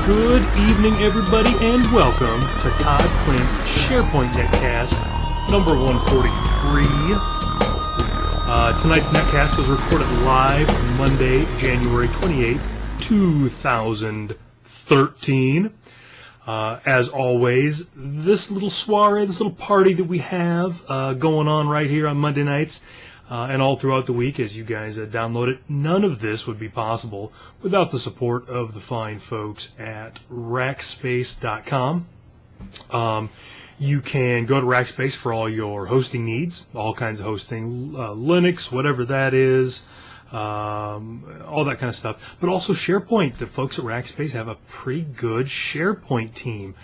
Good evening, everybody, and welcome to Todd Clint's SharePoint Netcast number 143. Tonight's Netcast was recorded live Monday, January 28th, 2013. As always, this little soiree, this little party that we have going on right here on Monday nights and all throughout the week as you guys download it, none of this would be possible without the support of the fine folks at Rackspace.com. You can go to Rackspace for all your hosting needs, all kinds of hosting, Linux, whatever that is, all that kind of stuff. But also SharePoint. The folks at Rackspace have a pretty good SharePoint team.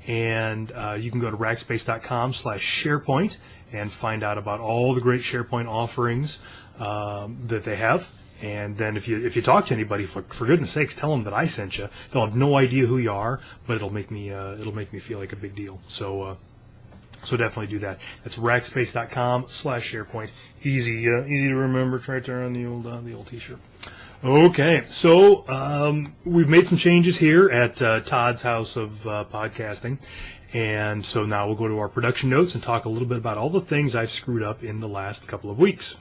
And you can go to Rackspace.com/SharePoint and find out about all the great SharePoint offerings that they have. And then if you talk to anybody, for goodness sakes, tell them that I sent you. They'll have no idea who you are, but it'll make me feel like a big deal. So definitely do that. That's Rackspace.com/SharePoint. Easy to remember. It's right there on the old T-shirt. Okay, so we've made some changes here at Todd's House of Podcasting, and so now we'll go to our production notes and talk a little bit about all the things I've screwed up in the last couple of weeks.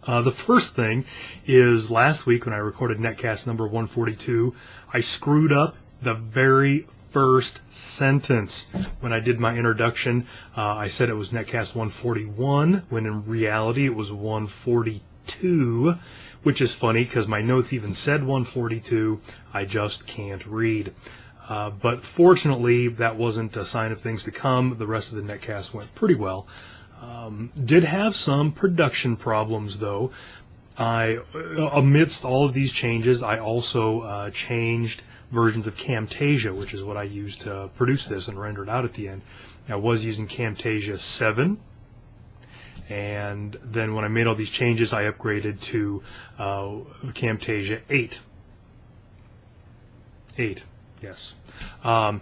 The first thing is last week when I recorded Netcast number 142, I screwed up the very first sentence. When I did my introduction, I said it was Netcast 141, when in reality it was 142, which is funny because my notes even said 142. I just can't read. But fortunately, that wasn't a sign of things to come. The rest of the Netcast went pretty well. Did have some production problems, though. Amidst all of these changes, I also changed versions of Camtasia, which is what I used to produce this and render it out at the end. I was using Camtasia 7, and then when I made all these changes, I upgraded to Camtasia 8. 8, yes. And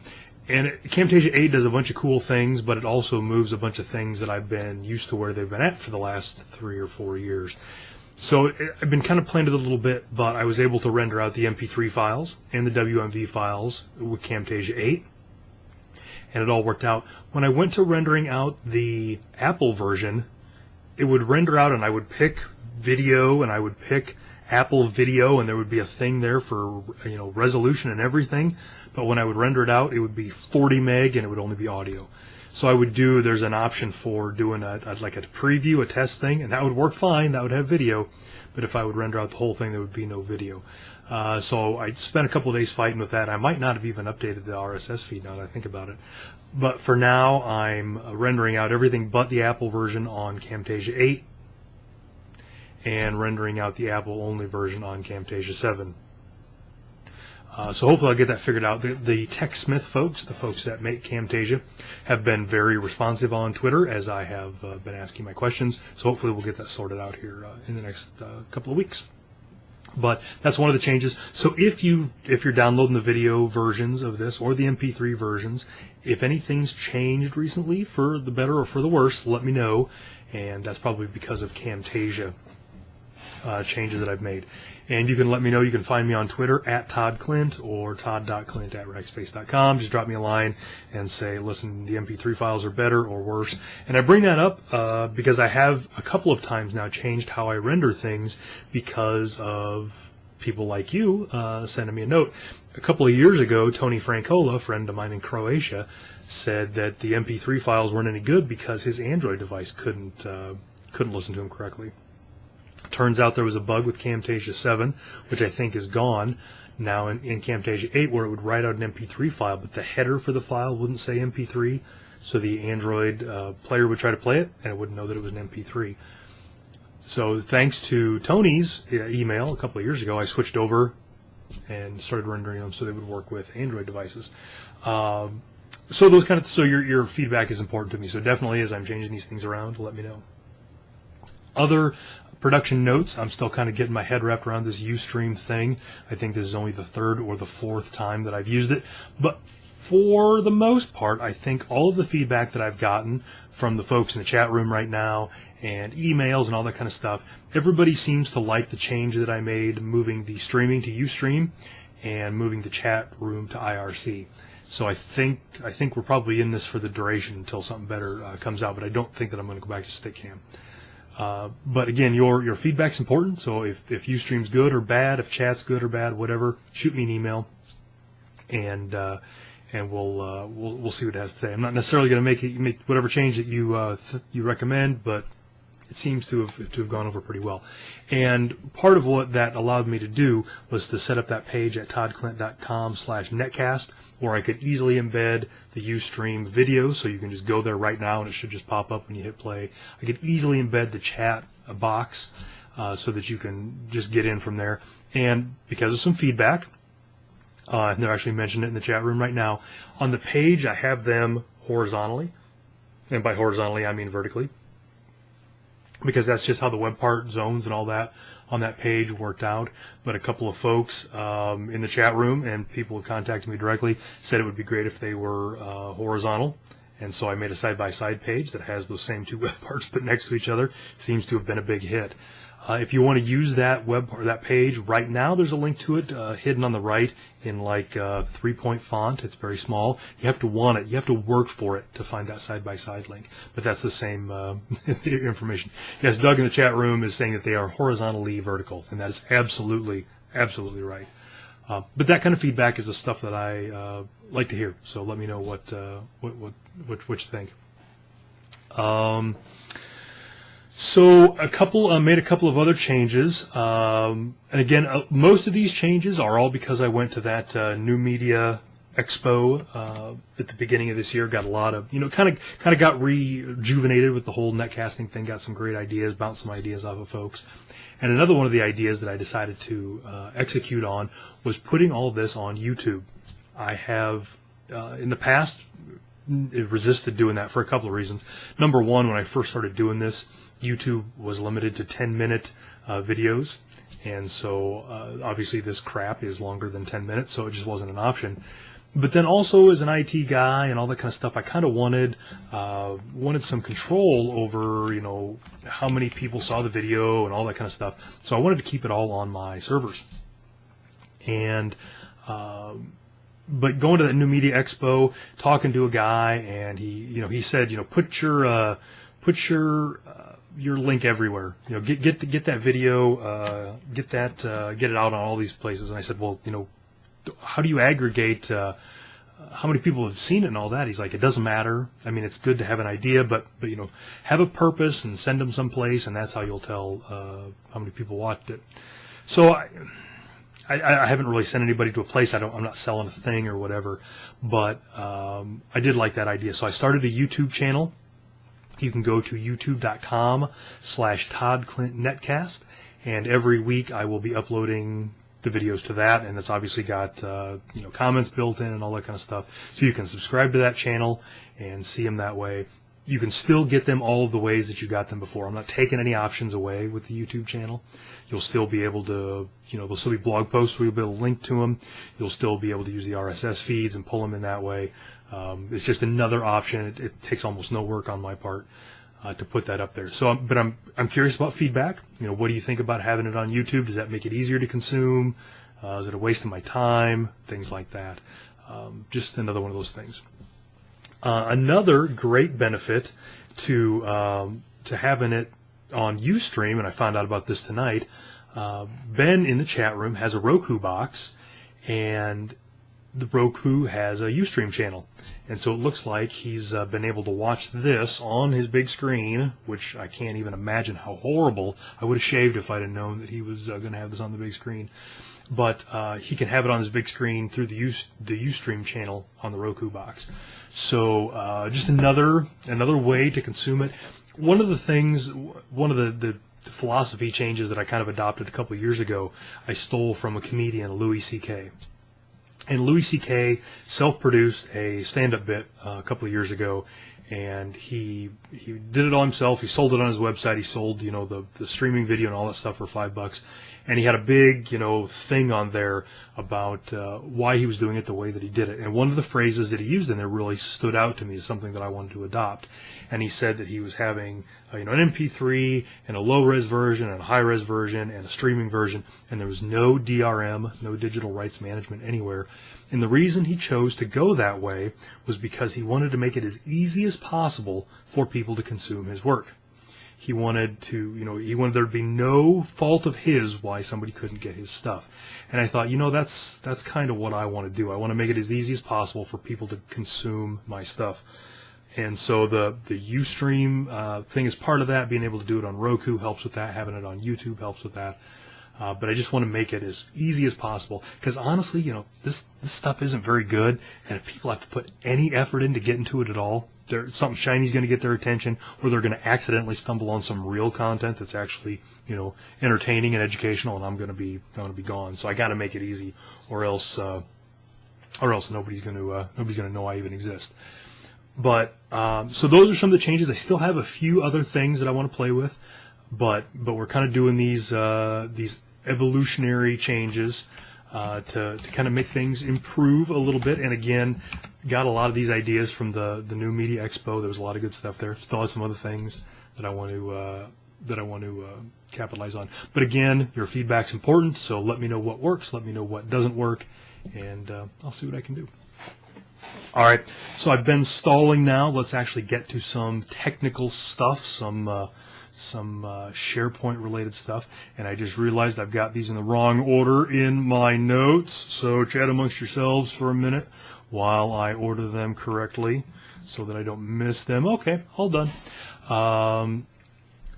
Camtasia 8 does a bunch of cool things, but it also moves a bunch of things that I've been used to where they've been at for the last 3 or 4 years. So I've been kind of playing with it a little bit, but I was able to render out the MP3 files and the WMV files with Camtasia 8, and it all worked out. When I went to rendering out the Apple version, it would render out, and I would pick video, and I would pick Apple Video, and there would be a thing there for resolution and everything. But when I would render it out, it would be 40 meg, and it would only be audio. So I would there's an option for doing like a preview, a test thing, and that would work fine. That would have video. But if I would render out the whole thing, there would be no video. So I spent a couple of days fighting with that. I might not have even updated the RSS feed now that I think about it. But for now, I'm rendering out everything but the Apple version on Camtasia 8 and rendering out the Apple-only version on Camtasia 7. So hopefully I'll get that figured out. The TechSmith folks, the folks that make Camtasia, have been very responsive on Twitter as I have been asking my questions. So hopefully we'll get that sorted out here in the next couple of weeks. But that's one of the changes. So if you're downloading the video versions of this or the MP3 versions, if anything's changed recently for the better or for the worse, let me know. And that's probably because of Camtasia changes that I've made. And you can let me know. You can find me on Twitter at Todd Clint or todd.clint@rackspace.com. Just drop me a line and say, listen, the MP3 files are better or worse. And I bring that up because I have a couple of times now changed how I render things because of people like you sending me a note. A couple of years ago, Tony Francola, a friend of mine in Croatia, said that the MP3 files weren't any good because his Android device couldn't listen to them correctly. Turns out there was a bug with Camtasia 7, which I think is gone now in Camtasia 8, where it would write out an MP3 file, but the header for the file wouldn't say MP3, so the Android player would try to play it, and it wouldn't know that it was an MP3. So thanks to Tony's email a couple of years ago, I switched over and started rendering them so they would work with Android devices. So your feedback is important to me. So definitely, as I'm changing these things around, let me know. Other production notes, I'm still kind of getting my head wrapped around this Ustream thing. I think this is only the third or the fourth time that I've used it. But for the most part, I think all of the feedback that I've gotten from the folks in the chat room right now and emails and all that kind of stuff, everybody seems to like the change that I made moving the streaming to Ustream. and moving the chat room to IRC. So I think we're probably in this for the duration until something better comes out, but I don't think that I'm going to go back to Stickcam. But again, your feedback's important. So if Ustream's good or bad, if chat's good or bad, whatever, shoot me an email, and we'll see what it has to say. I'm not necessarily going to make whatever change that you recommend, but it seems to have gone over pretty well. And part of what that allowed me to do was to set up that page at toddclint.com/netcast, where I could easily embed the Ustream video, so you can just go there right now and it should just pop up when you hit play. I could easily embed the chat box so that you can just get in from there. And because of some feedback, and they're actually mentioning it in the chat room right now, on the page I have them horizontally, and by horizontally I mean vertically, because that's just how the web part zones and all that on that page worked out. But a couple of folks in the chat room and people who contacted me directly said it would be great if they were horizontal, and so I made a side-by-side page that has those same two web parts put next to each other. Seems to have been a big hit. If you want to use that web or that page right now, there's a link to it hidden on the right in like 3-point font. It's very small. You have to want it. You have to work for it to find that side-by-side link. But that's the same information. Yes, Doug in the chat room is saying that they are horizontally vertical, and that is absolutely right. But that kind of feedback is the stuff that I like to hear. So let me know what you think. So made a couple of other changes, and again, most of these changes are all because I went to that New Media Expo at the beginning of this year. Got a lot of, kind of got rejuvenated with the whole netcasting thing. Got some great ideas, bounced some ideas off of folks. And another one of the ideas that I decided to execute on was putting all of this on YouTube. I have in the past resisted doing that for a couple of reasons. Number one, when I first started doing this, YouTube was limited to 10-minute videos, and so obviously this crap is longer than 10 minutes, so it just wasn't an option. But then also, as an IT guy and all that kind of stuff, I kind of wanted some control over how many people saw the video and all that kind of stuff. So I wanted to keep it all on my servers. And but going to that New Media Expo, talking to a guy, and he said, put your link everywhere. Get that video, get it out on all these places. And I said, well, how do you aggregate how many people have seen it and all that? He's like, it doesn't matter. I mean, it's good to have an idea, but have a purpose and send them someplace, and that's how you'll tell how many people watched it. So I haven't really sent anybody to a place. I'm not selling a thing or whatever, but I did like that idea. So I started a YouTube channel. You can go to youtube.com/ToddClintNetcast, and every week I will be uploading the videos to that, and it's obviously got comments built in and all that kind of stuff. So you can subscribe to that channel and see them that way. You can still get them all of the ways that you got them before. I'm not taking any options away with the YouTube channel. You'll still be able to, there'll still be blog posts where you'll be able to link to them. You'll still be able to use the RSS feeds and pull them in that way. It's just another option. It takes almost no work on my part to put that up there. So, but I'm curious about feedback. What do you think about having it on YouTube? Does that make it easier to consume? Is it a waste of my time? Things like that. Just another one of those things. Another great benefit to having it on Ustream, and I found out about this tonight. Ben in the chat room has a Roku box, and the Roku has a Ustream channel, and so it looks like he's been able to watch this on his big screen, which I can't even imagine how horrible. I would have shaved if I'd have known that he was going to have this on the big screen. But he can have it on his big screen through the Ustream channel on the Roku box. So just another way to consume it. One of the philosophy changes that I kind of adopted a couple of years ago, I stole from a comedian, Louis C.K. And Louis C.K. self-produced a stand-up bit a couple of years ago, and he he did it all himself. He sold it on his website. He sold, the streaming video and all that stuff for $5. And he had a big, thing on there about why he was doing it the way that he did it. And one of the phrases that he used in there really stood out to me as something that I wanted to adopt. And he said that he was having, an MP3 and a low-res version and a high-res version and a streaming version, and there was no DRM, no digital rights management anywhere. And the reason he chose to go that way was because he wanted to make it as easy as possible for people to consume his work. He wanted there to be no fault of his why somebody couldn't get his stuff. And I thought, that's kind of what I want to do. I want to make it as easy as possible for people to consume my stuff. And so the Ustream thing is part of that. Being able to do it on Roku helps with that. Having it on YouTube helps with that. But I just want to make it as easy as possible, because honestly, this stuff isn't very good, and if people have to put any effort into getting to it at all, something shiny is going to get their attention, or they're going to accidentally stumble on some real content that's actually, entertaining and educational, and I'm going to be gone. So I got to make it easy, or else nobody's going to know I even exist. But so those are some of the changes. I still have a few other things that I want to play with, but we're kind of doing these evolutionary changes to kind of make things improve a little bit. And again, got a lot of these ideas from the new Media Expo. There was a lot of good stuff there. Still have some other things that I want to capitalize on. But again, your feedback's important. So let me know what works. Let me know what doesn't work, and I'll see what I can do. All right. So I've been stalling now. Let's actually get to some technical stuff. Some SharePoint related stuff, and I just realized I've got these in the wrong order in my notes, so chat amongst yourselves for a minute while I order them correctly so that I don't miss them. Okay, all done.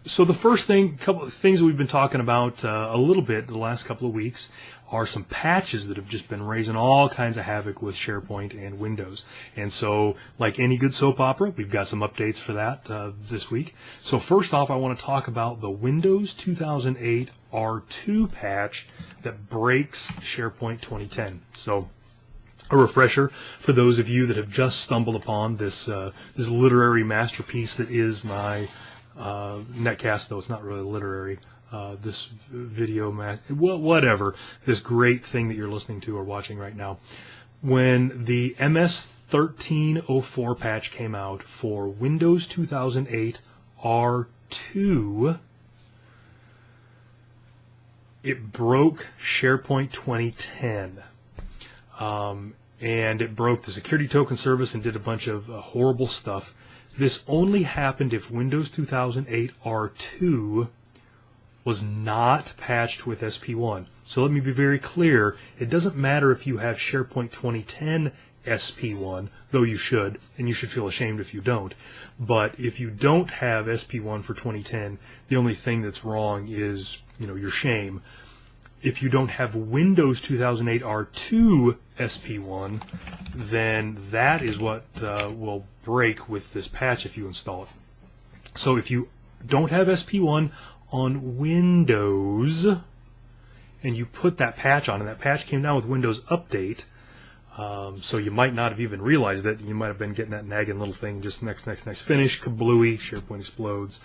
So the first thing, couple of things we've been talking about a little bit the last couple of weeks are some patches that have just been raising all kinds of havoc with SharePoint and Windows. And so, like any good soap opera, we've got some updates for that this week. So first off, I want to talk about the Windows 2008 R2 patch that breaks SharePoint 2010. So a refresher for those of you that have just stumbled upon this literary masterpiece that is my Netcast, though it's not really literary. This video, whatever, this great thing that you're listening to or watching right now. When the MS 1304 patch came out for Windows 2008 R2, it broke SharePoint 2010. And it broke the security token service and did a bunch of horrible stuff. This only happened if Windows 2008 R2 was not patched with SP1. So let me be very clear. It doesn't matter if you have SharePoint 2010 SP1, though you should, and you should feel ashamed if you don't. But if you don't have SP1 for 2010, the only thing that's wrong is, your shame. If you don't have Windows 2008 R2 SP1, then that is what will break with this patch if you install it. So if you don't have SP1 on Windows and you put that patch on, and that patch came down with Windows Update, so you might not have even realized that. You might have been getting that nagging little thing, just next, finish, kablooey, SharePoint explodes.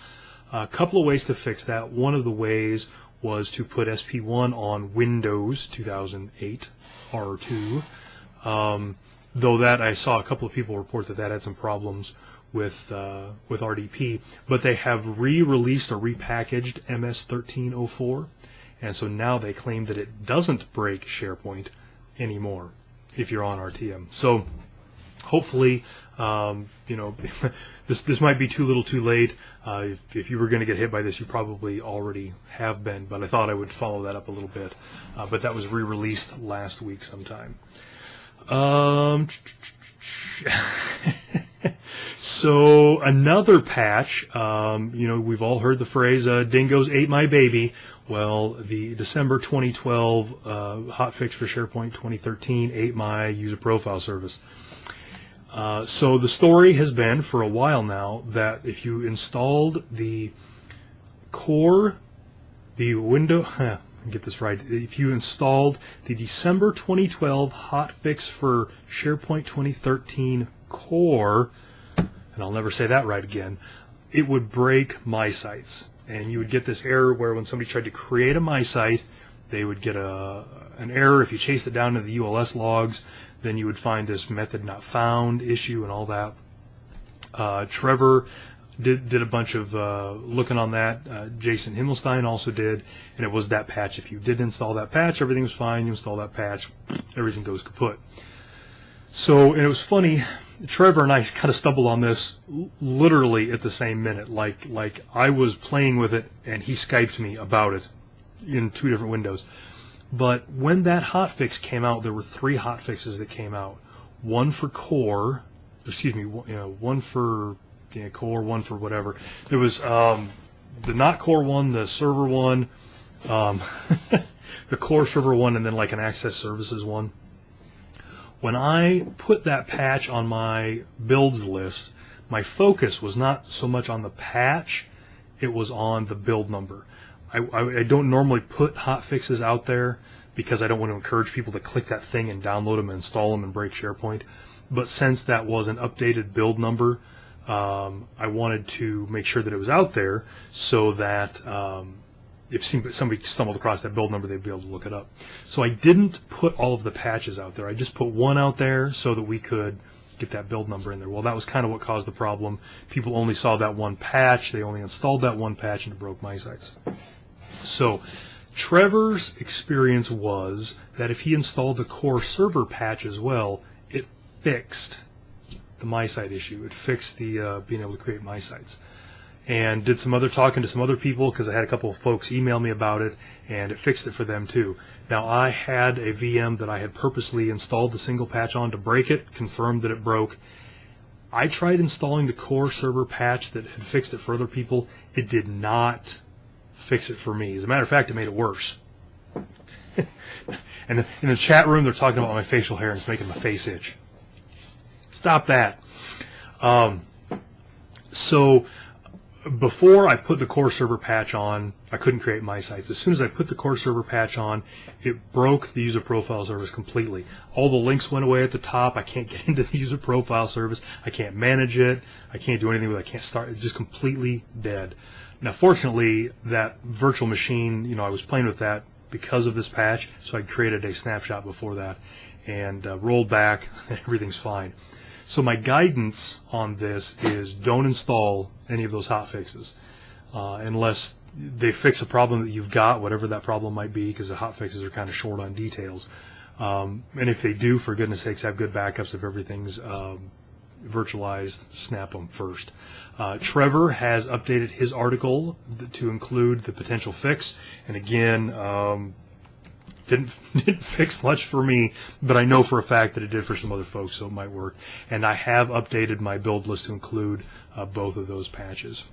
A couple of ways to fix that. One of the ways was to put SP1 on Windows 2008 R2, though that I saw a couple of people report that had some problems with RDP, but they have re-released or repackaged MS 1304, and so now they claim that it doesn't break SharePoint anymore if you're on RTM. So hopefully, this might be too little too late. If you were going to get hit by this, you probably already have been, but I thought I would follow that up a little bit. But that was re-released last week sometime. So another patch, we've all heard the phrase, dingoes ate my baby. Well, the December 2012 hotfix for SharePoint 2013 ate my user profile service. So the story has been for a while now that if you installed the get this right, if you installed the December 2012 hotfix for SharePoint 2013 Core, and I'll never say that right again, it would break my sites. And you would get this error where when somebody tried to create a my site, they would get an error. If you chased it down to the ULS logs, then you would find this method not found issue and all that. Trevor did a bunch of looking on that. Jason Himmelstein also did, and it was that patch. If you did install that patch, everything was fine. You install that patch, everything goes kaput. So, and it was funny, Trevor and I kind of stumbled on this literally at the same minute. Like I was playing with it, and he Skyped me about it in 2 different windows. But when that hotfix came out, there were 3 hotfixes that came out. One for core, one for core, one for whatever. There was the not core one, the server one, the core server one, and then like an access services one. When I put that patch on my builds list, my focus was not so much on the patch, it was on the build number. I don't normally put hotfixes out there because I don't want to encourage people to click that thing and download them and install them and break SharePoint. But since that was an updated build number, I wanted to make sure that it was out there so that if somebody stumbled across that build number, they'd be able to look it up. So I didn't put all of the patches out there. I just put one out there so that we could get that build number in there. Well, that was kind of what caused the problem. People only saw that one patch. They only installed that one patch, and it broke my sites. So Trevor's experience was that if he installed the core server patch as well, it fixed the my site issue. It fixed the being able to create my sites. And did some other talking to some other people because I had a couple of folks email me about it, and it fixed it for them too. Now, I had a VM that I had purposely installed the single patch on to break it, confirmed that it broke. I tried installing the core server patch that had fixed it for other people. It did not fix it for me. As a matter of fact, it made it worse. And in the chat room, they're talking about my facial hair and it's making my face itch. Stop that. So before I put the core server patch on, I couldn't create my sites. As soon as I put the core server patch on, it broke the user profile service completely. All the links went away at the top. I can't get into the user profile service. I can't manage it. I can't do anything with it. I can't start. It's just completely dead. Now, fortunately, that virtual machine, I was playing with that because of this patch, so I created a snapshot before that and rolled back, and everything's fine. So my guidance on this is don't install any of those hotfixes unless they fix a problem that you've got, whatever that problem might be, because the hotfixes are kind of short on details. And if they do, for goodness sakes, have good backups. If everything's virtualized, snap them first. Trevor has updated his article to include the potential fix, and again, didn't fix much for me, but I know for a fact that it did for some other folks, so it might work. And I have updated my build list to include both of those patches.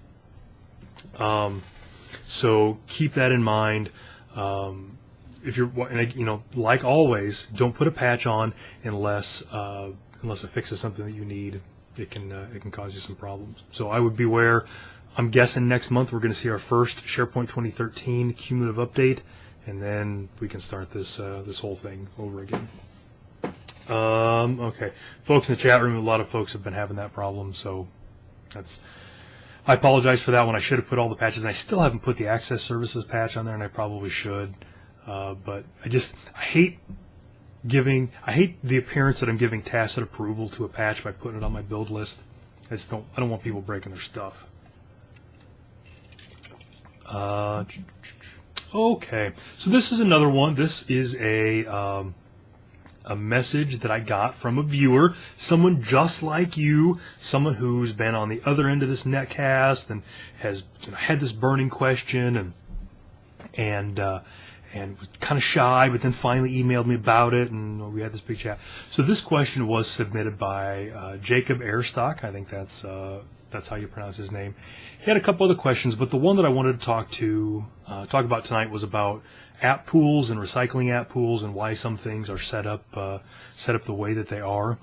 So keep that in mind. If you're, like always, don't put a patch on unless it fixes something that you need. It can cause you some problems. So I would beware. I'm guessing next month we're going to see our first SharePoint 2013 cumulative update, and then we can start this whole thing over again. Okay, folks in the chat room, a lot of folks have been having that problem, so I apologize for that one. I should have put all the patches, and I still haven't put the access services patch on there, and I probably should. But I hate the appearance that I'm giving tacit approval to a patch by putting it on my build list. I don't want people breaking their stuff. Okay, so this is another one. This is a message that I got from a viewer, someone just like you, someone who's been on the other end of this netcast and has had this burning question and was kind of shy, but then finally emailed me about it, and we had this big chat. So this question was submitted by Jacob Airstock. I think that's how you pronounce his name. He had a couple other questions, but the one that I wanted to talk about tonight was about app pools and recycling app pools and why some things are set up the way that they are.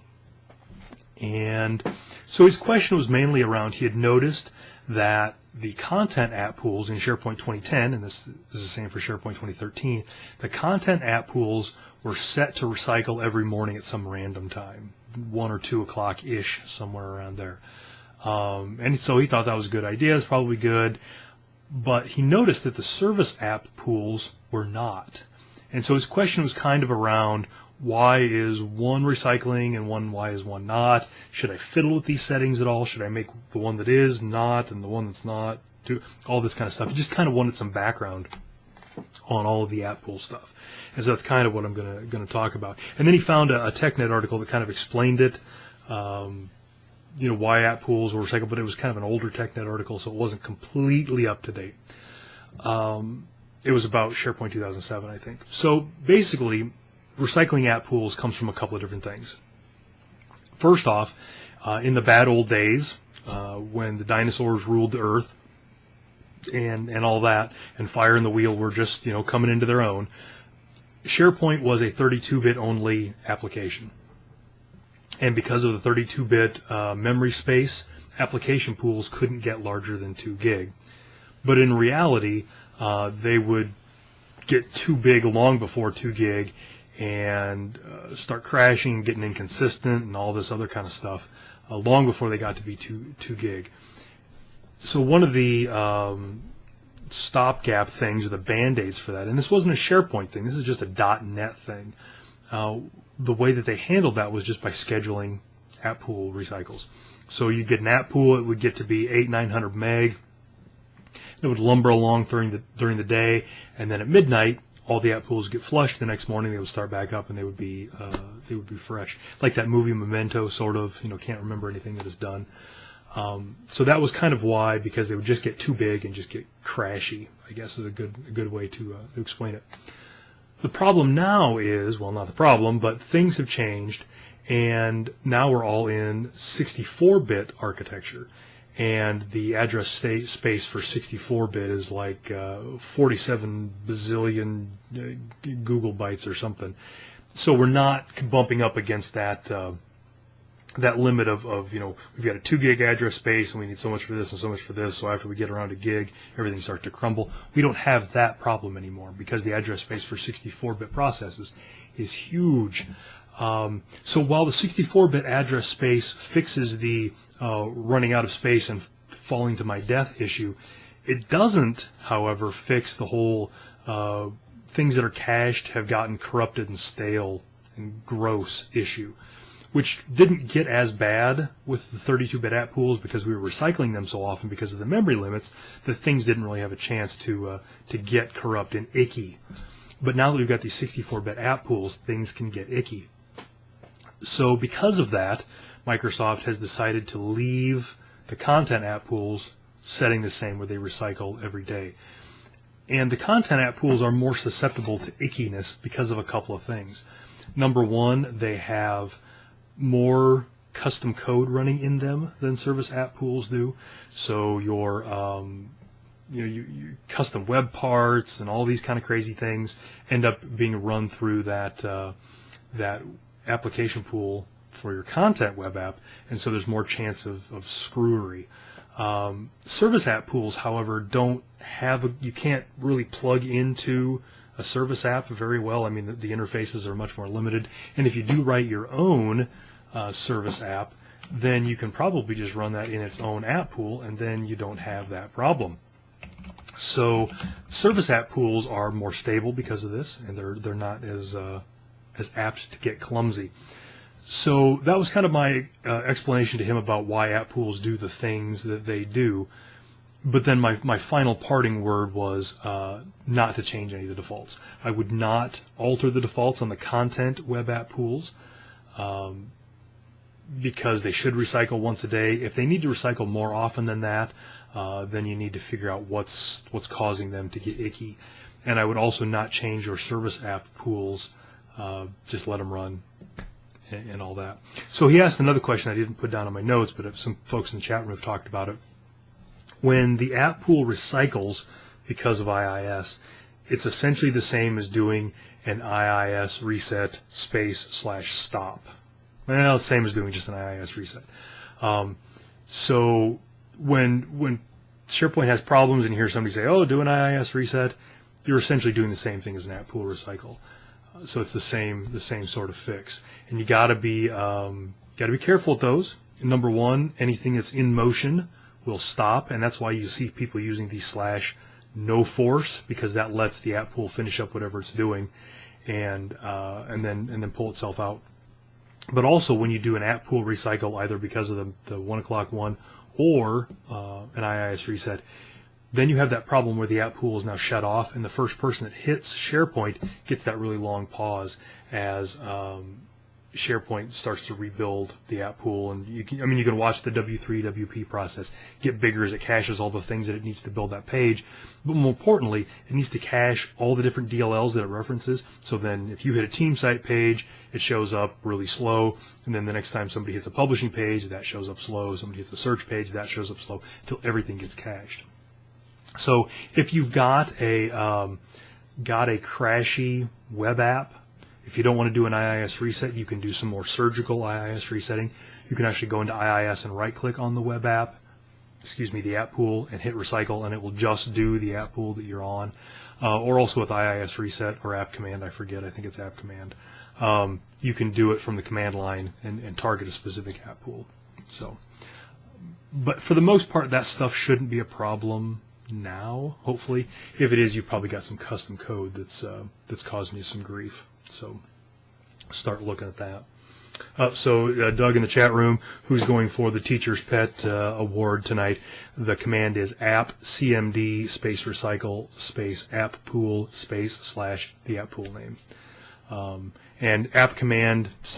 And so his question was mainly around, he had noticed that the content app pools in SharePoint 2010, and this is the same for SharePoint 2013, the content app pools were set to recycle every morning at some random time, 1 or 2 o'clock-ish, somewhere around there. And so he thought that was a good idea. It's probably good. But he noticed that the service app pools were not. And so his question was kind of around, why is one recycling and why is one not? Should I fiddle with these settings at all? Should I make the one that is not and the one that's not? Do all this kind of stuff. He just kind of wanted some background on all of the app pool stuff. And so that's kind of what I'm going to talk about. And then he found a TechNet article that kind of explained it, why app pools were recycled, but it was kind of an older TechNet article, so it wasn't completely up to date. It was about SharePoint 2007, I think. So basically, recycling app pools comes from a couple of different things. First off, in the bad old days, when the dinosaurs ruled the earth and all that, and Fire and the Wheel were just coming into their own, SharePoint was a 32-bit only application. And because of the 32-bit memory space, application pools couldn't get larger than 2 gig. But in reality, they would get too big long before 2 gig and start crashing and getting inconsistent and all this other kind of stuff long before they got to be 2 gig. So one of the stopgap things or the band-aids for that, and this wasn't a SharePoint thing, this is just a .NET thing. The way that they handled that was just by scheduling app pool recycles. So you get an app pool, it would get to be 800-900 meg. It would lumber along during the day, and then at midnight, all the app pools get flushed. The next morning, they would start back up, and they would be fresh, like that movie Memento, sort of. Can't remember anything that is done. So that was kind of why, because they would just get too big and just get crashy, I guess is a good way to explain it. The problem now is, well, not the problem, but things have changed, and now we're all in 64-bit architecture. And the address space for 64-bit is like 47 bazillion Google bytes or something. So we're not bumping up against that limit of we've got a 2 gig address space and we need so much for this and so much for this. So after we get around to gig, everything starts to crumble. We don't have that problem anymore because the address space for 64-bit processes is huge. So while the 64-bit address space fixes the running out of space and falling to my death issue, it doesn't, however, fix the whole things that are cached have gotten corrupted and stale and gross issue, which didn't get as bad with the 32-bit app pools because we were recycling them so often because of the memory limits that things didn't really have a chance to get corrupt and icky. But now that we've got these 64-bit app pools, things can get icky. So because of that, Microsoft has decided to leave the content app pools setting the same, where they recycle every day. And the content app pools are more susceptible to ickiness because of a couple of things. Number one, they have more custom code running in them than service app pools do. So your your custom web parts and all these kind of crazy things end up being run through that application pool for your content web app, and so there's more chance of screwery. Service app pools, however, don't have you can't really plug into a service app very well. I mean, the interfaces are much more limited, and if you do write your own service app, then you can probably just run that in its own app pool, and then you don't have that problem. So service app pools are more stable because of this, and they're not as apt to get clumsy. So that was kind of my explanation to him about why app pools do the things that they do. But then my final parting word was not to change any of the defaults. I would not alter the defaults on the content web app pools because they should recycle once a day. If they need to recycle more often than that, then you need to figure out what's causing them to get icky. And I would also not change your service app pools. Just let them run and all that. So he asked another question I didn't put down on my notes, but some folks in the chat room have talked about it. When the app pool recycles because of IIS, it's essentially the same as doing an IIS reset space/stop. Well, it's the same as doing just an IIS reset. So when SharePoint has problems and you hear somebody say, "Oh, do an IIS reset," you're essentially doing the same thing as an app pool recycle. So it's the same sort of fix, and you got to be careful with those. number one, anything that's in motion will stop, and that's why you see people using the / no force, because that lets the app pool finish up whatever it's doing, and then pull itself out. But also, when you do an app pool recycle, either because of the 1 o'clock one or an IIS reset, then you have that problem where the app pool is now shut off, and the first person that hits SharePoint gets that really long pause as SharePoint starts to rebuild the app pool. And you can watch the W3 WP process get bigger as it caches all the things that it needs to build that page. But more importantly, it needs to cache all the different DLLs that it references. So then if you hit a team site page, it shows up really slow. And then the next time somebody hits a publishing page, that shows up slow. Somebody hits a search page, that shows up slow, until everything gets cached. So if you've got a crashy web app, if you don't want to do an IIS reset, you can do some more surgical IIS resetting. You can actually go into IIS and right-click on the web app, the app pool, and hit recycle, and it will just do the app pool that you're on. Or also with IIS reset or app command, I think it's app command. You can do it from the command line and target a specific app pool. So, but for the most part, that stuff shouldn't be a problem now, hopefully. If it is, you've probably got some custom code that's causing you some grief. So start looking at that. So Doug in the chat room, who's going for the Teacher's Pet award tonight, the command is app cmd space recycle space app pool space / the app pool name. And app command /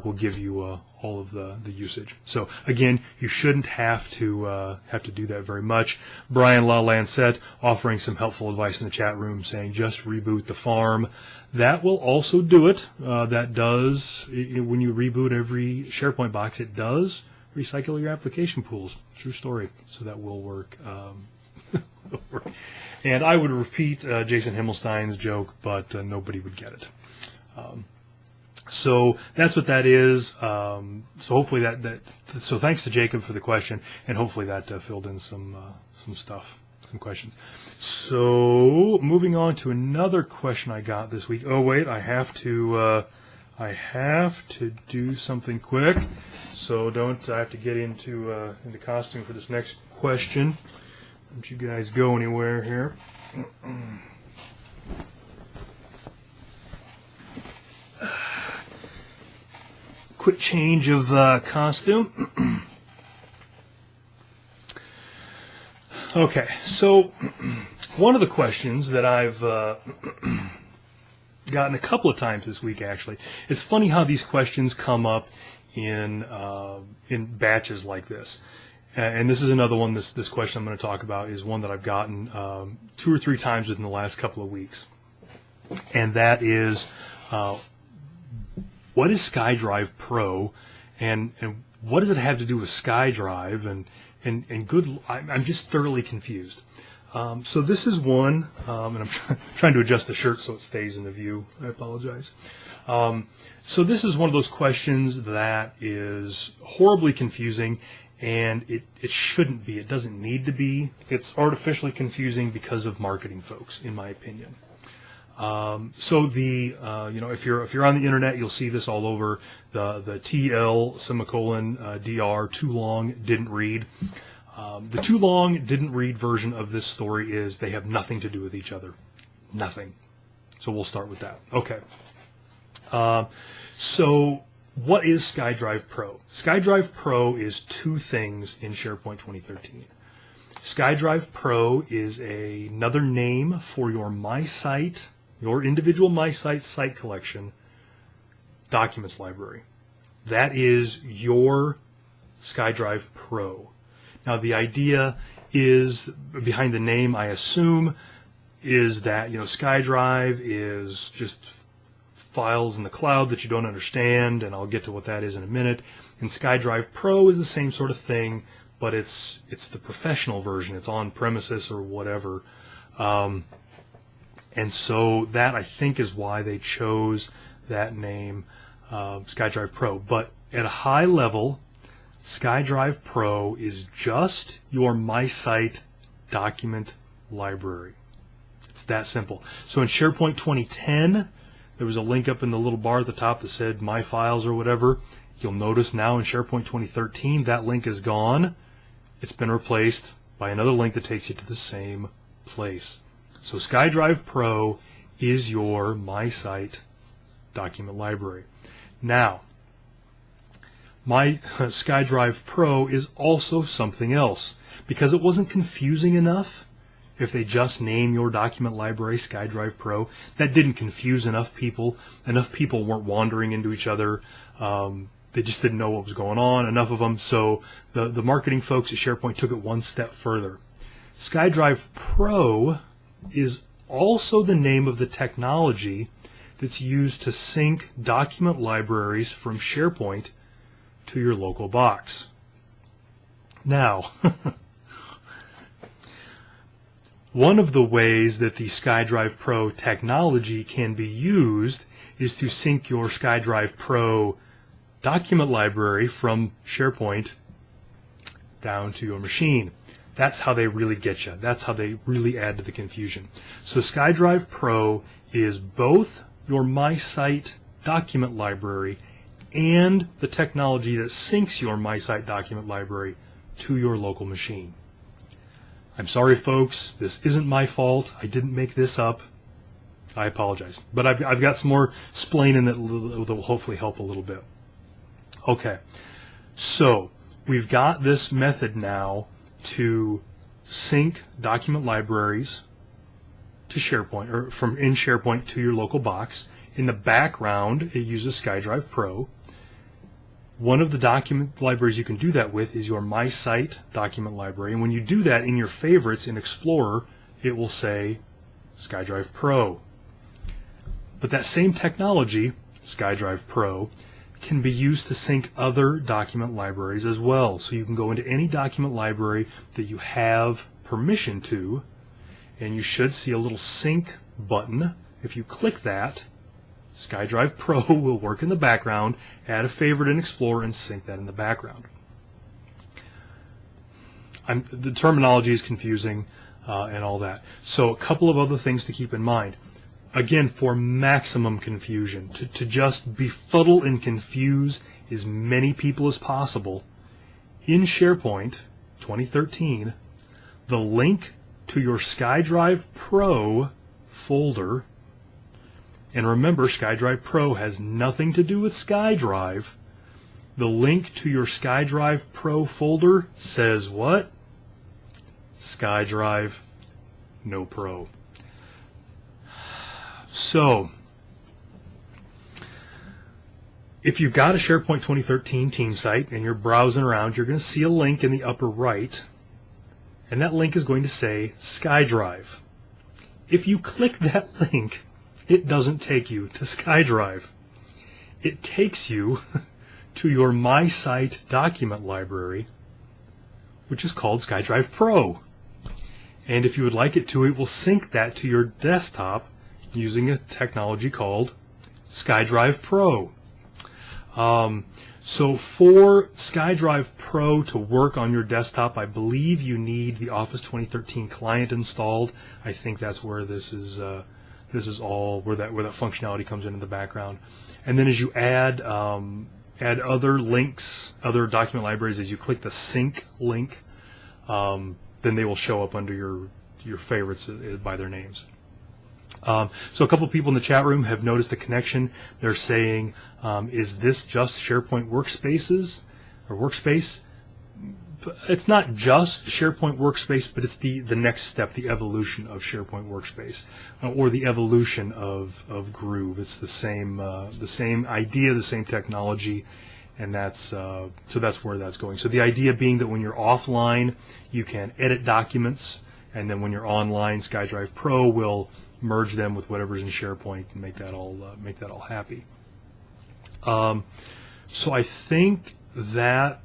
will give you all of the usage. So again, you shouldn't have to do that very much. Brian La Lancette offering some helpful advice in the chat room, saying just reboot the farm. That will also do it. That does, when you reboot every SharePoint box, it does recycle your application pools. True story. So that will work. And I would repeat Jason Himmelstein's joke, but nobody would get it. So that's what that is. So hopefully so thanks to Jacob for the question, and hopefully that filled in some stuff, some questions. So moving on to another question I got this week. Oh wait, I have to do something quick. So I have to get into costume for this next question. Don't you guys go anywhere here. Quick change of costume. Okay, so one of the questions that I've gotten a couple of times this week, actually, it's funny how these questions come up in batches like this. And this is another one. This question I'm going to talk about is one that I've gotten 2 or 3 times within the last couple of weeks, and that is, what is SkyDrive Pro, and what does it have to do with SkyDrive? And good, I'm just thoroughly confused. So this is one, and I'm trying to adjust the shirt so it stays in the view. I apologize. So this is one of those questions that is horribly confusing, and it shouldn't be. It doesn't need to be. It's artificially confusing because of marketing folks, in my opinion. So if you're on the internet, you'll see this all over. The TL DR too long didn't read. The too long didn't read version of this story is they have nothing to do with each other, nothing. So we'll start with that. Okay. So what is SkyDrive Pro? SkyDrive Pro is 2 things in SharePoint 2013. SkyDrive Pro is another name for your MySite, your individual MySite site collection documents library. That is your SkyDrive Pro. Now the idea is behind the name, I assume, is that SkyDrive is just files in the cloud that you don't understand, and I'll get to what that is in a minute. And SkyDrive Pro is the same sort of thing, but it's the professional version. It's on premises or whatever. And so that, I think, is why they chose that name, SkyDrive Pro. But at a high level, SkyDrive Pro is just your MySite document library. It's that simple. So in SharePoint 2010, there was a link up in the little bar at the top that said My Files or whatever. You'll notice now in SharePoint 2013 that link is gone. It's been replaced by another link that takes you to the same place. So SkyDrive Pro is your My Site document library. Now, my SkyDrive Pro is also something else. Because it wasn't confusing enough, if they just name your document library SkyDrive Pro, that didn't confuse enough people. Enough people weren't wandering into each other. They just didn't know what was going on, enough of them. So the marketing folks at SharePoint took it one step further. SkyDrive Pro is also the name of the technology that's used to sync document libraries from SharePoint to your local box. Now, one of the ways that the SkyDrive Pro technology can be used is to sync your SkyDrive Pro document library from SharePoint down to your machine. That's how they really get you. That's how they really add to the confusion. So SkyDrive Pro is both your My Site document library and the technology that syncs your My Site document library to your local machine. I'm sorry, folks. This isn't my fault. I didn't make this up. I apologize. But I've got some more explaining that will hopefully help a little bit. Okay. So we've got this method now to sync document libraries to SharePoint, or from in SharePoint to your local box. In the background, it uses SkyDrive Pro. One of the document libraries you can do that with is your My Site document library. And when you do that in your favorites in Explorer, it will say SkyDrive Pro. But that same technology, SkyDrive Pro, can be used to sync other document libraries as well. So you can go into any document library that you have permission to, and you should see a little sync button. If you click that, SkyDrive Pro will work in the background, add a favorite in Explorer, and sync that in the background. The terminology is confusing and all that. So a couple of other things to keep in mind. Again, for maximum confusion, to just befuddle and confuse as many people as possible, in SharePoint 2013, the link to your SkyDrive Pro folder, and remember, SkyDrive Pro has nothing to do with SkyDrive. The link to your SkyDrive Pro folder says what? SkyDrive No Pro. So, if you've got a SharePoint 2013 team site and you're browsing around, you're going to see a link in the upper right, and that link is going to say SkyDrive. If you click that link, it doesn't take you to SkyDrive. It takes you to your My Site document library, which is called SkyDrive Pro. And if you would like it to, it will sync that to your desktop using a technology called SkyDrive Pro. So for SkyDrive Pro to work on your desktop, I believe you need the Office 2013 client installed. I think that's where this is all where that functionality comes in the background. And then as you add other links, other document libraries, as you click the sync link, then they will show up under your favorites by their names. So a couple of people in the chat room have noticed a connection. They're saying, is this just SharePoint Workspaces or Workspace? It's not just SharePoint Workspace, but it's the next step, the evolution of SharePoint Workspace, or the evolution of Groove. It's the same idea, the same technology, and so that's where that's going. So the idea being that when you're offline, you can edit documents, and then when you're online, SkyDrive Pro will merge them with whatever's in SharePoint and make that all happy. So I think that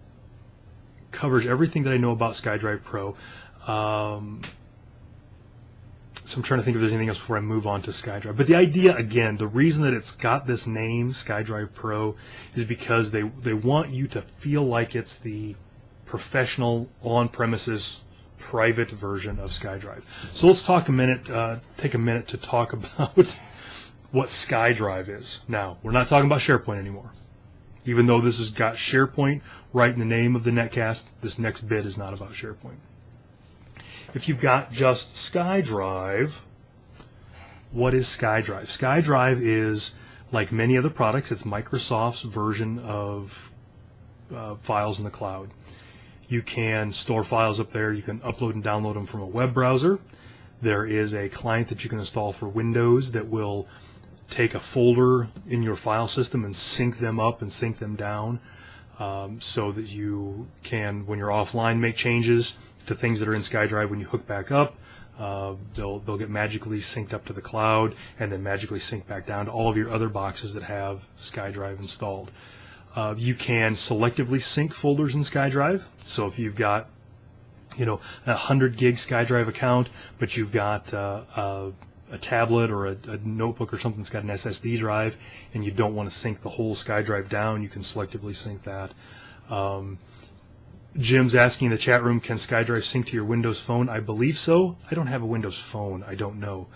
covers everything that I know about SkyDrive Pro. So I'm trying to think if there's anything else before I move on to SkyDrive. But the idea, again, the reason that it's got this name, SkyDrive Pro, is because they want you to feel like it's the professional on-premises private version of SkyDrive. So let's take a minute to talk about what SkyDrive is. Now, we're not talking about SharePoint anymore. Even though this has got SharePoint right in the name of the Netcast, this next bit is not about SharePoint. If you've got just SkyDrive, what is SkyDrive? SkyDrive is, like many other products, it's Microsoft's version of files in the cloud. You can store files up there. You can upload and download them from a web browser. There is a client that you can install for Windows that will take a folder in your file system and sync them up and sync them down, so that you can, when you're offline, make changes to things that are in SkyDrive. When you hook back up, they'll get magically synced up to the cloud and then magically sync back down to all of your other boxes that have SkyDrive installed. You can selectively sync folders in SkyDrive. So if you've got, a 100 gig SkyDrive account, but you've got a tablet or a notebook or something that's got an SSD drive, and you don't want to sync the whole SkyDrive down, you can selectively sync that. Jim's asking in the chat room, can SkyDrive sync to your Windows phone? I believe so. I don't have a Windows phone. I don't know.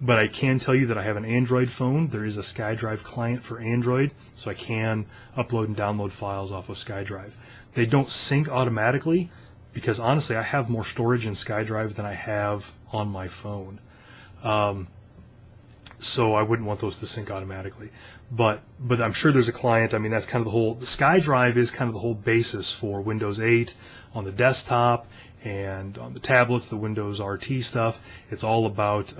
But I can tell you that I have an Android phone. There is a SkyDrive client for Android, so I can upload and download files off of SkyDrive. They don't sync automatically because, honestly, I have more storage in SkyDrive than I have on my phone. So I wouldn't want those to sync automatically. But I'm sure there's a client. I mean, that's kind of the SkyDrive is kind of the whole basis for Windows 8 on the desktop and on the tablets, the Windows RT stuff. It's all about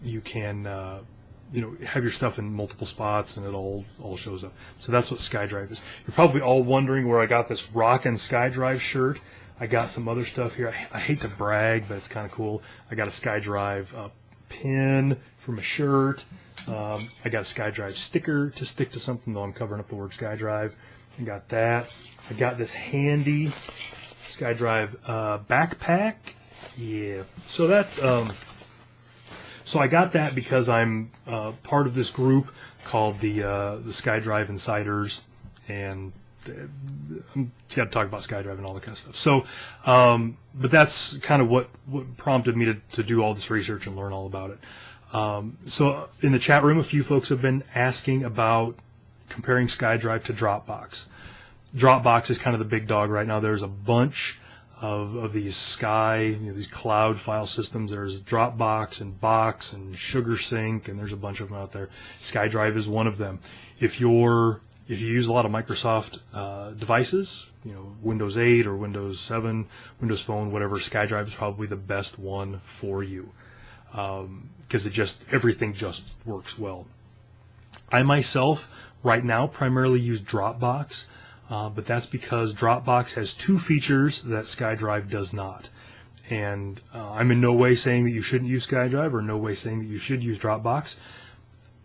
you can have your stuff in multiple spots and it all shows up. So that's what SkyDrive is. You're probably all wondering where I got this Rockin' SkyDrive shirt. I got some other stuff here. I hate to brag, but it's kind of cool. I got a SkyDrive pin from a shirt. I got a SkyDrive sticker to stick to something, though I'm covering up the word SkyDrive. I got that. I got this handy SkyDrive backpack. Yeah. So that's so I got that because I'm part of this group called the SkyDrive Insiders, and I'm got to talk about SkyDrive and all that kind of stuff. So, but that's kind of what prompted me to do all this research and learn all about it. So in the chat room, a few folks have been asking about comparing SkyDrive to Dropbox. Dropbox is kind of the big dog right now. There's a bunch of these these cloud file systems. There's Dropbox and Box and SugarSync, and there's a bunch of them out there. SkyDrive is one of them. If you use a lot of Microsoft devices, Windows 8 or Windows 7, Windows Phone, whatever, SkyDrive is probably the best one for you because everything just works well. I myself right now primarily use Dropbox, but that's because Dropbox has two features that SkyDrive does not. And I'm in no way saying that you shouldn't use SkyDrive or no way saying that you should use Dropbox.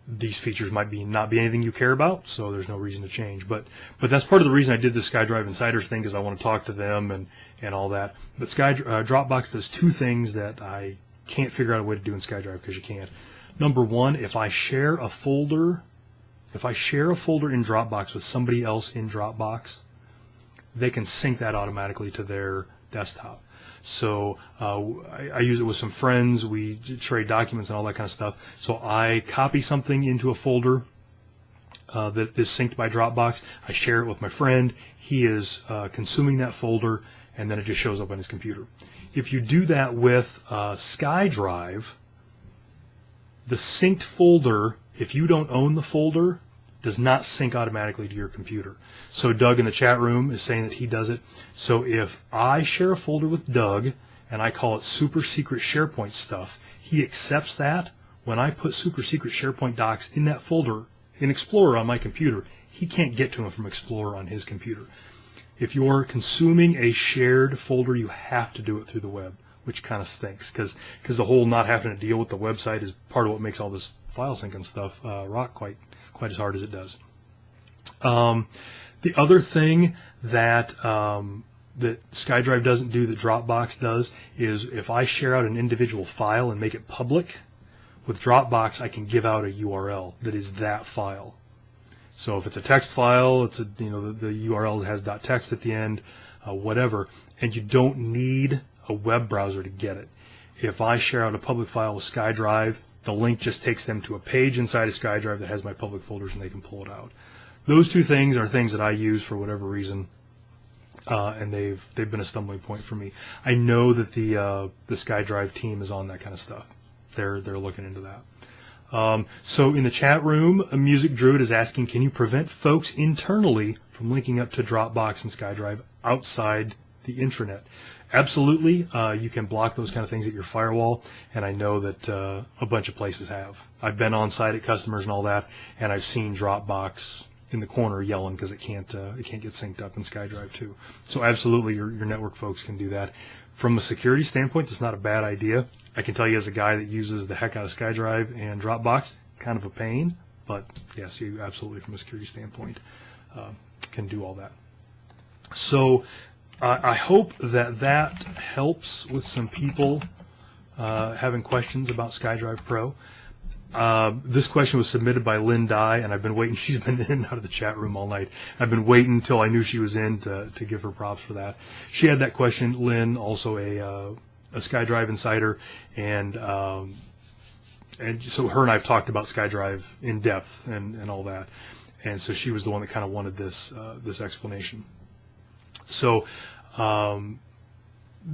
These features might not be anything you care about, so there's no reason to change. But that's part of the reason I did the SkyDrive Insiders thing, because I want to talk to them and all that. But Dropbox does two things that I can't figure out a way to do in SkyDrive, because you can't. Number one, if I share a folder in Dropbox with somebody else in Dropbox, they can sync that automatically to their desktop. So I use it with some friends. We trade documents and all that kind of stuff. So I copy something into a folder that is synced by Dropbox. I share it with my friend. He is consuming that folder, and then it just shows up on his computer. If you do that with SkyDrive, the synced folder, if you don't own the folder, does not sync automatically to your computer. So Doug in the chat room is saying that he does it. So if I share a folder with Doug and I call it super secret SharePoint stuff, he accepts that. When I put super secret SharePoint docs in that folder in Explorer on my computer, he can't get to them from Explorer on his computer. If you're consuming a shared folder, you have to do it through the web, which kind of stinks because the whole not having to deal with the website is part of what makes all this file sync and stuff rock quite as hard as it does. The other thing that that SkyDrive doesn't do that Dropbox does is if I share out an individual file and make it public, with Dropbox I can give out a URL that is that file. So if it's a text file, it's the URL has .text at the end, whatever, and you don't need a web browser to get it. If I share out a public file with SkyDrive, the link just takes them to a page inside of SkyDrive that has my public folders, and they can pull it out. those two things are things that I use for whatever reason, and they've been a stumbling point for me. I know that the SkyDrive team is on that kind of stuff. They're looking into that. So in the chat room, a Music Druid is asking, can you prevent folks internally from linking up to Dropbox and SkyDrive outside the intranet? Absolutely. You can block those kind of things at your firewall, and I know that a bunch of places have. I've been on site at customers and all that, and I've seen Dropbox in the corner yelling because it can't get synced up in SkyDrive too. So absolutely, your network folks can do that. From a security standpoint, it's not a bad idea. I can tell you as a guy that uses the heck out of SkyDrive and Dropbox, kind of a pain, but yes, you absolutely, from a security standpoint, can do all that. So I hope that helps with some people having questions about SkyDrive Pro. This question was submitted by Lynn Dye, and I've been waiting. She's been in and out of the chat room all night. I've been waiting until I knew she was in to give her props for that. She had that question. Lynn, also a SkyDrive insider, and so her and I've talked about SkyDrive in depth and all that, and so she was the one that kind of wanted this explanation. So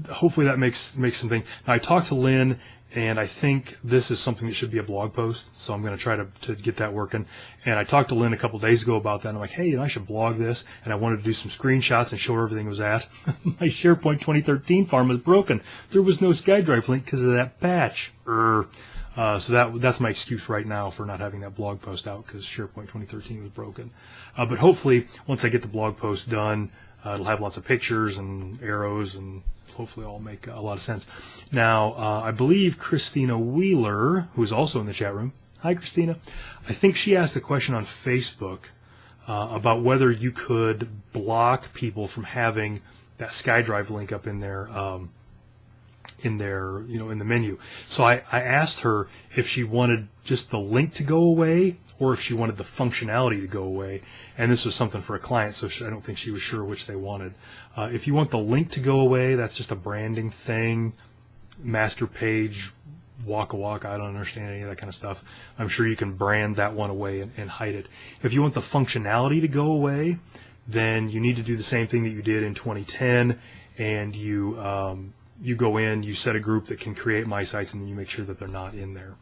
hopefully that makes something. Now, I talked to Lynn, and I think this is something that should be a blog post, so I'm going to try to get that working. And I talked to Lynn a couple days ago about that, and I'm like, hey, I should blog this, and I wanted to do some screenshots and show her everything was at. My SharePoint 2013 farm was broken. There was no SkyDrive link because of that patch. So that's my excuse right now for not having that blog post out, because SharePoint 2013 was broken. But hopefully, once I get the blog post done, it'll have lots of pictures and arrows, and hopefully all make a lot of sense. Now, I believe Christina Wheeler, who is also in the chat room. Hi, Christina. I think she asked a question on Facebook about whether you could block people from having that SkyDrive link up in their in the menu. So I asked her if she wanted just the link to go away or if she wanted the functionality to go away. And this was something for a client, so I don't think she was sure which they wanted. If you want the link to go away, that's just a branding thing. Master page, walk, I don't understand any of that kind of stuff. I'm sure you can brand that one away and hide it. If you want the functionality to go away, then you need to do the same thing that you did in 2010, and you go in, you set a group that can create my sites, and then you make sure that they're not in there.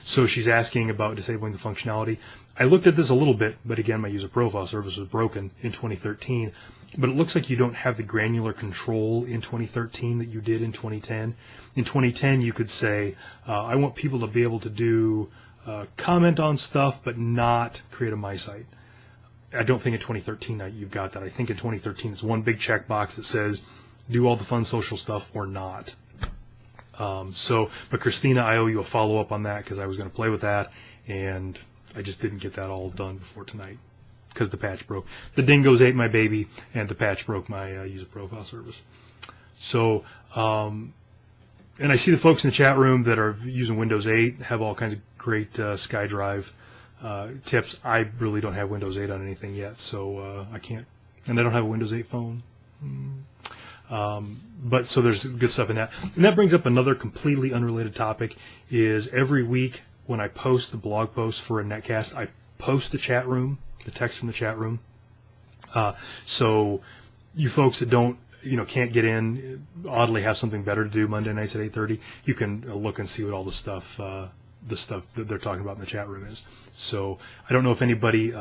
So she's asking about disabling the functionality. I looked at this a little bit, but again, my user profile service was broken in 2013. But it looks like you don't have the granular control in 2013 that you did in 2010. In 2010, you could say, I want people to be able to do comment on stuff, but not create a my site. I don't think in 2013 you've got that. I think in 2013 it's one big checkbox that says, do all the fun social stuff or not. But Christina, I owe you a follow-up on that because I was going to play with that, and I just didn't get that all done before tonight because the patch broke. The dingoes ate my baby, and the patch broke my user profile service. So, and I see the folks in the chat room that are using Windows 8 have all kinds of great SkyDrive tips. I really don't have Windows 8 on anything yet, so I can't, and I don't have a Windows 8 phone. But so there's good stuff in that. And that brings up another completely unrelated topic, is every week when I post the blog post for a Netcast, I post the chat room, the text from the chat room. So you folks that can't get in, oddly have something better to do Monday nights at 8:30, you can look and see what all the stuff that they're talking about in the chat room is. So I don't know if anybody,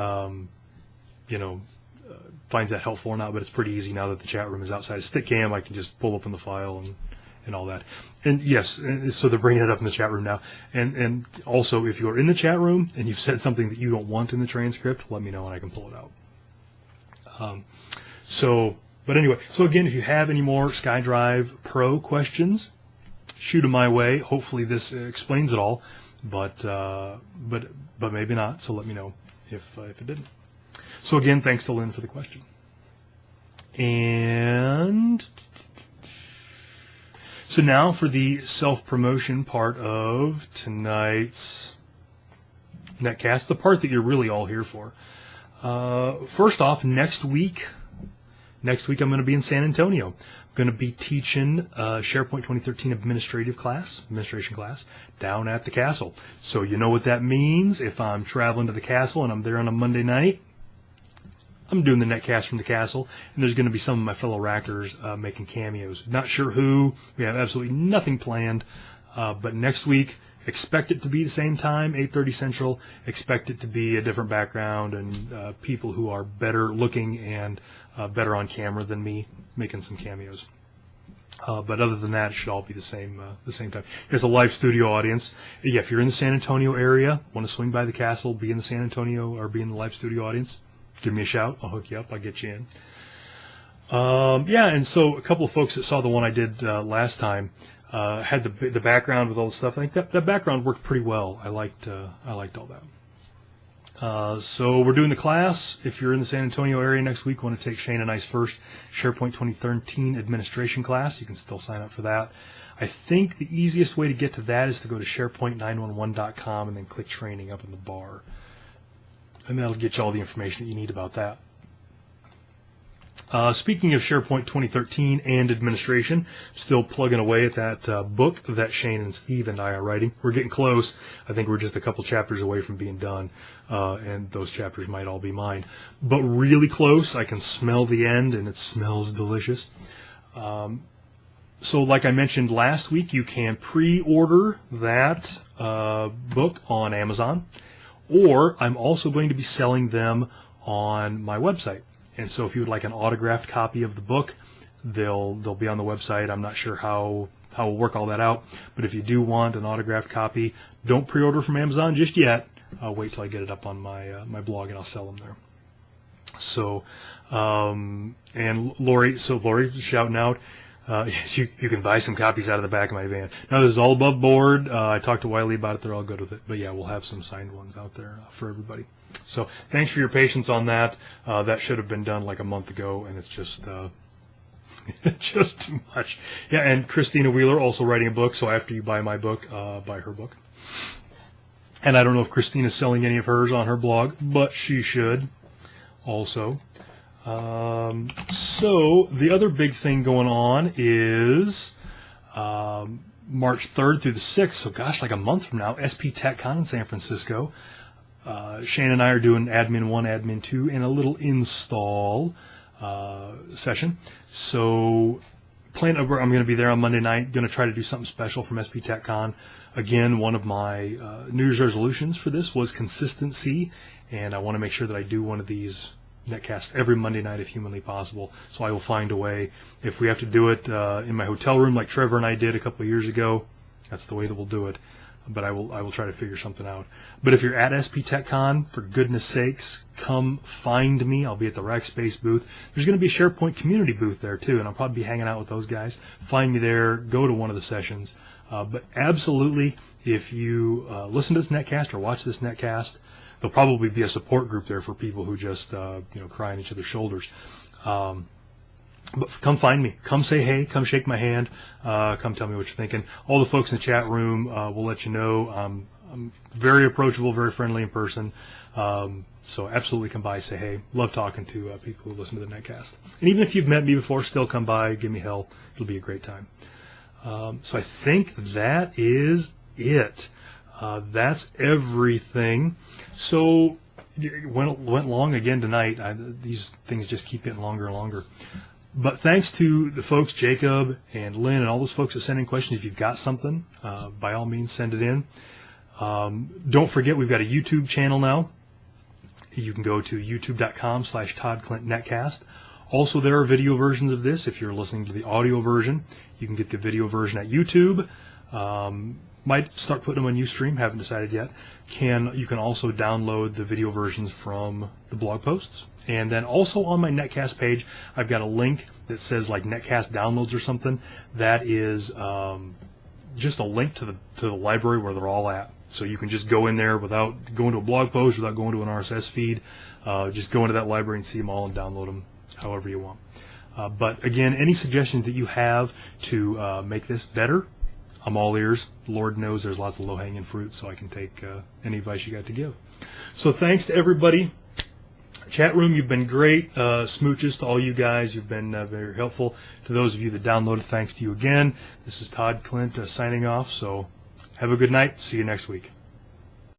finds that helpful or not, but it's pretty easy now that the chat room is outside of Stickcam. I can just pull open the file and all that. And yes, so they're bringing it up in the chat room now. And also, if you're in the chat room and you've said something that you don't want in the transcript, let me know and I can pull it out. But anyway, so again, if you have any more SkyDrive Pro questions, shoot them my way. Hopefully this explains it all, but maybe not. So let me know if it didn't. So again, thanks to Lynn for the question. And so now for the self-promotion part of tonight's Netcast, the part that you're really all here for. First off, next week I'm going to be in San Antonio. going to be teaching SharePoint 2013 administration class down at the castle. So you know what that means. If I'm traveling to the castle and I'm there on a Monday night, I'm doing the netcast from the castle, and there's going to be some of my fellow rackers making cameos. Not sure who. We have absolutely nothing planned, but next week, expect it to be the same time, 8:30 Central. Expect it to be a different background and people who are better looking and better on camera than me making some cameos. But other than that, it should all be the same time. There's a live studio audience. Yeah, if you're in the San Antonio area, want to swing by the castle, be in the San Antonio or be in the live studio audience, give me a shout. I'll hook you up. I'll get you in. Yeah, and so a couple of folks that saw the one I did last time had the background with all the stuff. I think that background worked pretty well. I liked all that. So we're doing the class. If you're in the San Antonio area next week, want to take Shane and I's first SharePoint 2013 administration class, you can still sign up for that. I think the easiest way to get to that is to go to SharePoint911.com and then click training up in the bar. And that'll get you all the information that you need about that. Speaking of SharePoint 2013 and administration, still plugging away at that book that Shane and Steve and I are writing. We're getting close. I think we're just a couple chapters away from being done, and those chapters might all be mine. But really close. I can smell the end, and it smells delicious. So like I mentioned last week, you can pre-order that book on Amazon, or I'm also going to be selling them on my website. And so if you would like an autographed copy of the book, they'll be on the website. I'm not sure how we'll work all that out, but if you do want an autographed copy, don't pre-order from Amazon just yet. I'll wait till I get it up on my blog, and I'll sell them there. So, and Lori shouting out, yes, you can buy some copies out of the back of my van. Now, this is all above board. I talked to Wiley about it. They're all good with it. But yeah, we'll have some signed ones out there for everybody. So thanks for your patience on that. That should have been done like a month ago, and it's just just too much. Yeah, and Christina Wheeler also writing a book. So after you buy my book, buy her book. And I don't know if Christina's selling any of hers on her blog, but she should also. So the other big thing going on is March 3rd through the 6th. So gosh, like a month from now, SP TechCon in San Francisco. Shane and I are doing Admin 1, Admin 2, and a little install session. So I'm going to be there on Monday night, going to try to do something special from SP TechCon. Again, one of my New Year's resolutions for this was consistency, and I want to make sure that I do one of these netcasts every Monday night if humanly possible. So I will find a way. If we have to do it in my hotel room like Trevor and I did a couple of years ago, that's the way that we'll do it. But I will try to figure something out. But if you're at SP TechCon, for goodness sakes, come find me. I'll be at the Rackspace booth. There's going to be a SharePoint community booth there too, and I'll probably be hanging out with those guys. Find me there. Go to one of the sessions. But absolutely, if you listen to this netcast or watch this netcast, there'll probably be a support group there for people who just cry on each other's shoulders. But come find me. Come say hey. Come shake my hand. Come tell me what you're thinking. All the folks in the chat room will let you know. I'm very approachable, very friendly in person. So absolutely come by, say hey. Love talking to people who listen to the netcast. And even if you've met me before, still come by, give me hell. It'll be a great time. So I think that is it. That's everything. So it went long again tonight. These things just keep getting longer and longer. But thanks to the folks, Jacob and Lynn and all those folks that send in questions. If you've got something, by all means, send it in. Don't forget, we've got a YouTube channel now. You can go to youtube.com/ToddClintNetcast. Also, there are video versions of this. If you're listening to the audio version, you can get the video version at YouTube. Might start putting them on Ustream. Haven't decided yet. You can also download the video versions from the blog posts. And then also on my Netcast page, I've got a link that says like Netcast downloads or something. That is just a link to the library where they're all at. So you can just go in there without going to a blog post, without going to an RSS feed. Just go into that library and see them all and download them however you want. But again, any suggestions that you have to make this better, I'm all ears. Lord knows there's lots of low-hanging fruit, so I can take any advice you got to give. So thanks to everybody. Chat room, you've been great. Smooches to all you guys. You've been very helpful. To those of you that downloaded, thanks to you again. This is Todd Clint signing off. So have a good night. See you next week.